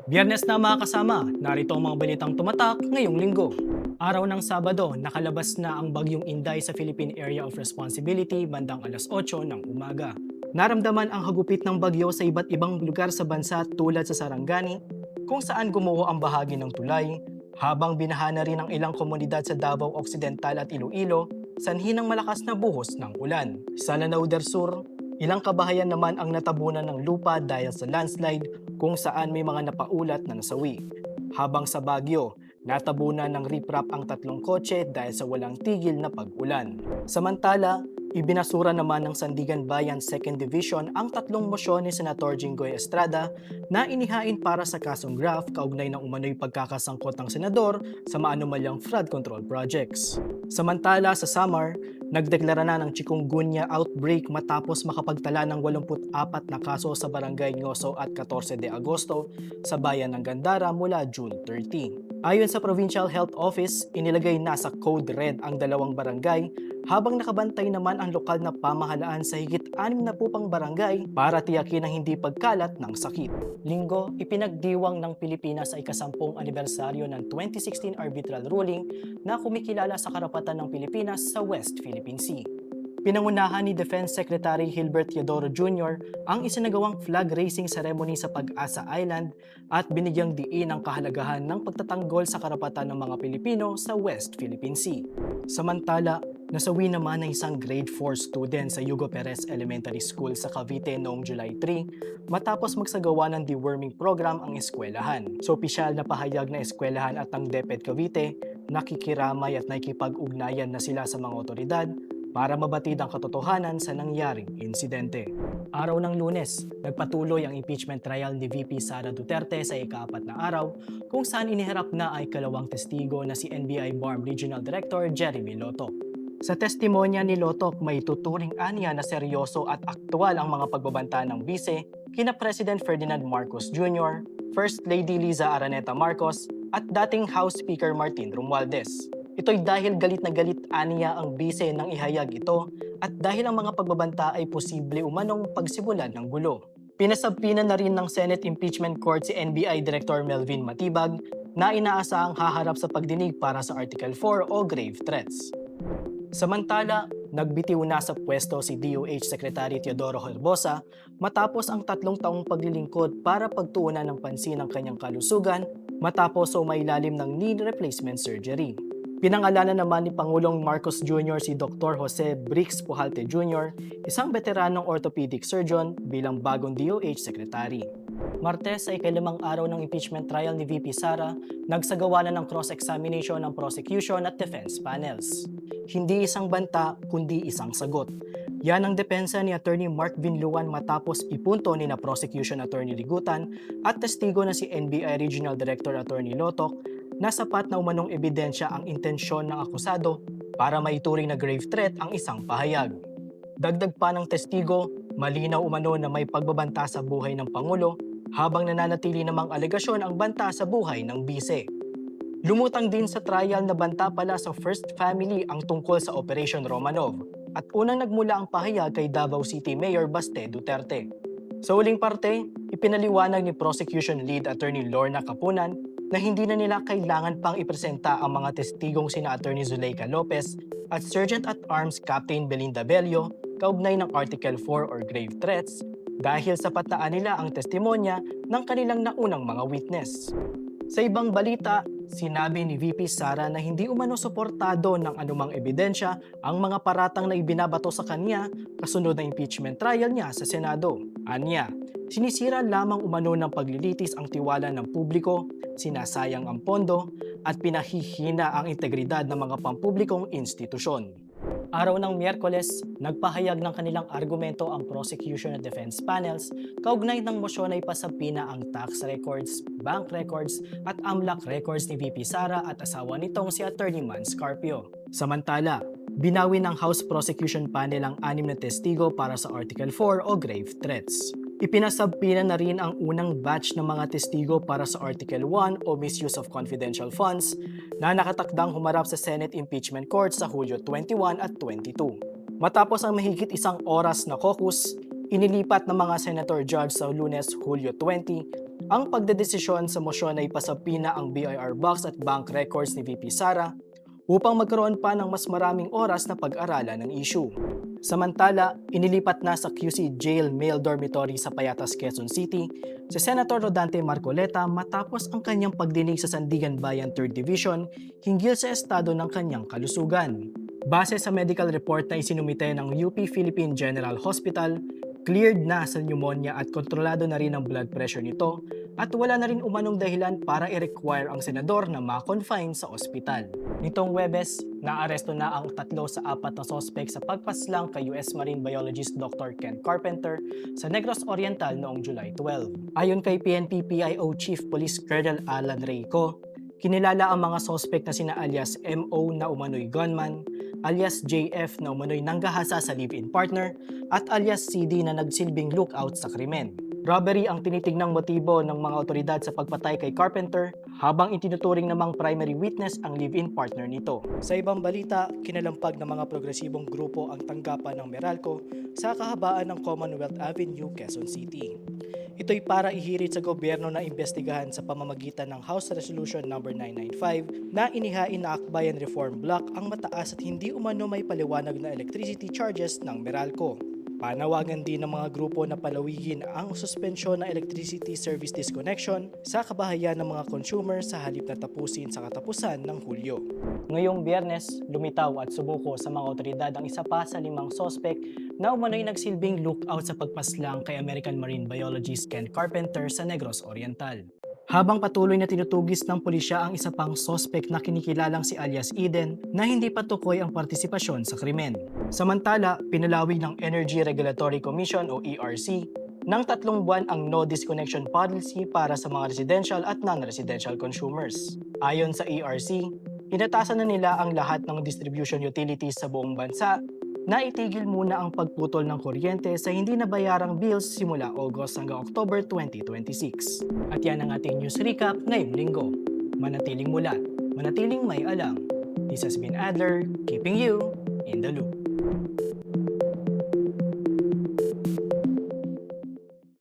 Biyernes na mga kasama, narito ang mga balitang tumatak ngayong linggo. Araw ng Sabado, nakalabas na ang bagyong Inday sa Philippine Area of Responsibility bandang alas 8 ng umaga. Naramdaman ang hagupit ng bagyo sa iba't ibang lugar sa bansa tulad sa Sarangani, kung saan gumuho ang bahagi ng tulay, habang binaha na rin ang ilang komunidad sa Davao Occidental at Iloilo, sanhi ng malakas na buhos ng ulan. Sa Lanao del Sur, ilang kabahayan naman ang natabunan ng lupa dahil sa landslide kung saan may mga napaulat na nasawi. Habang sa Baguio, natabunan ng riprap ang tatlong kotse dahil sa walang tigil na pag-ulan. Samantala, ibinasura naman ng Sandigan Bayan 2nd Division ang tatlong mosyon ni Senator Jinggoy Estrada na inihain para sa kasong graft kaugnay ng umano'y pagkakasangkot ng senador sa maanumalyang flood control projects. Samantala sa Samar, nagdeklara na ng chikungunya outbreak matapos makapagtala ng 84 na kaso sa barangay Ngoso at 14 de Agosto sa bayan ng Gandara mula June 30. Ayon sa Provincial Health Office, inilagay na sa Code Red ang dalawang barangay habang nakabantay naman ang lokal na pamahalaan sa higit 6 na pupang barangay para tiyakin ang hindi pagkalat ng sakit. Linggo, ipinagdiwang ng Pilipinas sa ikasampung anibersaryo ng 2016 arbitral ruling na kumikilala sa karapatan ng Pilipinas sa West Philippine Sea. Pinangunahan ni Defense Secretary Gilbert Teodoro Jr. ang isinagawang flag raising ceremony sa Pag-asa Island at binigyang diin ang kahalagahan ng pagtatanggol sa karapatan ng mga Pilipino sa West Philippine Sea. Samantala, nasawi naman ng isang grade 4 student sa Hugo Perez Elementary School sa Cavite noong July 3 matapos magsagawa ng deworming program ang eskwelahan. Sa opisyal na pahayag na eskwelahan at ng DepEd Cavite, nakikiramay at nakikipag-ugnayan na sila sa mga otoridad para mabatid ang katotohanan sa nangyaring insidente. Araw ng Lunes, nagpatuloy ang impeachment trial ni VP Sara Duterte sa ika-4 na araw kung saan iniharap na ay kalawang testigo na si NBI BARM Regional Director Jeremy Loto. Sa testimonya ni Lotok, may tuturing anya na seryoso at aktwal ang mga pagbabanta ng bise kina President Ferdinand Marcos Jr., First Lady Liza Araneta Marcos at dating House Speaker Martin Romualdez. Ito'y dahil galit na galit aniya ang bise nang ihayag ito at dahil ang mga pagbabanta ay posible umanong pagsimulan ng gulo. Pinasabpina na rin ng Senate Impeachment Court si NBI Director Melvin Matibag na inaasahang haharap sa pagdinig para sa Article 4 o grave threats. Samantala, nagbitiw na sa pwesto si DOH Secretary Teodoro Herbosa matapos ang 3 taong paglilingkod para pagtuunan ng pansin ang kanyang kalusugan matapos umailalim ng knee replacement surgery. Pinangalanan naman ni Pangulong Marcos Jr. si Dr. Jose Brix Pujalte Jr., isang veteranong orthopedic surgeon bilang bagong DOH Secretary. Martes ay ikalimang araw ng impeachment trial ni VP Sara, nagsagawa na ng cross-examination ng prosecution at defense panels. Hindi isang banta, kundi isang sagot. Yan ang depensa ni Attorney Mark Vinluan matapos ipunto ni na Prosecution Attorney Ligutan at testigo na si NBI Regional Director Attorney Lotok na sapat na umanong ebidensya ang intensyon ng akusado para maituring na grave threat ang isang pahayag. Dagdag pa ng testigo, malinaw umano na may pagbabanta sa buhay ng Pangulo habang nananatili namang alegasyon ang banta sa buhay ng bise. Lumutang din sa trial na banta pala sa First Family ang tungkol sa Operation Romanov at unang nagmula ang pahayag kay Davao City Mayor Baste Duterte. Sa uling parte, ipinaliwanag ni Prosecution Lead Attorney Lorna Capunan na hindi na nila kailangan pang ipresenta ang mga testigong sina Attorney Zuleika Lopez at Sergeant at Arms Captain Belinda Bello kaugnay ng Article 4 or grave threats dahil sapat na nila ang testimonya ng kanilang naunang mga witness. Sa ibang balita, sinabi ni VP Sara na hindi umano suportado ng anumang ebidensya ang mga paratang na ibinabato sa kanya kasunod ng impeachment trial niya sa Senado. Anya, sinisira lamang umano ng paglilitis ang tiwala ng publiko, sinasayang ang pondo, at pinahihina ang integridad ng mga pampublikong institusyon. Araw ng Miyerkules, nagpahayag ng kanilang argumento ang prosecution at defense panels kaugnay ng mosyon na ipasabina ang tax records, bank records at AMLAC records ni VP Sara at asawa nitong si Attorney Man Scarpio. Samantala, binawi ng House Prosecution Panel ang 6 na testigo para sa Article 4 o grave threats. Ipinasabpina na rin ang unang batch ng mga testigo para sa Article 1 o misuse of confidential funds na nakatakdang humarap sa Senate Impeachment Court sa Hulyo 21 at 22. Matapos ang mahigit isang oras na caucus, inilipat ng mga senator judge sa Lunes, Hulyo 20, Ang pagdedesisyon sa mosyon ay pasapina ang BIR box at bank records ni VP Sara upang magkaroon pa ng mas maraming oras na pag-aralan ng issue. Samantala, inilipat na sa QC Jail Male Dormitory sa Payatas, Quezon City si Senator Rodante Marcoleta matapos ang kanyang pagdinig sa Sandigan Bayan 3rd Division hinggil sa estado ng kanyang kalusugan. Base sa medical report na isinumite ng UP Philippine General Hospital, cleared na sa pneumonia at kontrolado na rin ang blood pressure nito at wala na rin umanong dahilan para i-require ang senador na ma-confine sa ospital. Nitong Webes, naaresto na ang 3 sa 4 na sospek sa pagpaslang kay US Marine Biologist Dr. Ken Carpenter sa Negros Oriental noong July 12. Ayon kay PNP PIO Chief Police Colonel Alan Reyco, kinilala ang mga sospek na sina alias MO na umano'y gunman, alias JF na umano'y nanggahasa sa live-in partner, at alias CD na nagsilbing lookout sa krimen. Robbery ang tinitignang motibo ng mga otoridad sa pagpatay kay Carpenter, habang itinuturing namang primary witness ang live-in partner nito. Sa ibang balita, kinalampag ng mga progresibong grupo ang tanggapan ng Meralco sa kahabaan ng Commonwealth Avenue, Quezon City. Ito'y para ihirit sa gobyerno na imbestigahan sa pamamagitan ng House Resolution No. 995 na inihain na Akbayan Reform Block ang mataas at hindi umano may paliwanag na electricity charges ng Meralco. Panawagan din ng mga grupo na palawigin ang suspensyon ng electricity service disconnection sa kabahayan ng mga consumer sa halip na tapusin sa katapusan ng Hulyo. Ngayong Biyernes, lumitaw at subuko sa mga otoridad ang isa pa sa 5 sospek na umano'y nagsilbing lookout sa pagpaslang kay American Marine Biologist Ken Carpenter sa Negros Oriental. Habang patuloy na tinutugis ng pulisya ang isa pang sospek na kinikilalang si alias Eden na hindi patukoy ang partisipasyon sa krimen. Samantala, pinalawig ng Energy Regulatory Commission o ERC ng 3 buwan ang no disconnection policy para sa mga residential at non-residential consumers. Ayon sa ERC, inatasan na nila ang lahat ng distribution utilities sa buong bansa na itigil muna ang pagputol ng kuryente sa hindi nabayarang bills simula August hanggang October 2026. At yan ang ating news recap ngayong linggo. Manatiling mulat, manatiling may alam. This has been Adler, keeping you in the loop.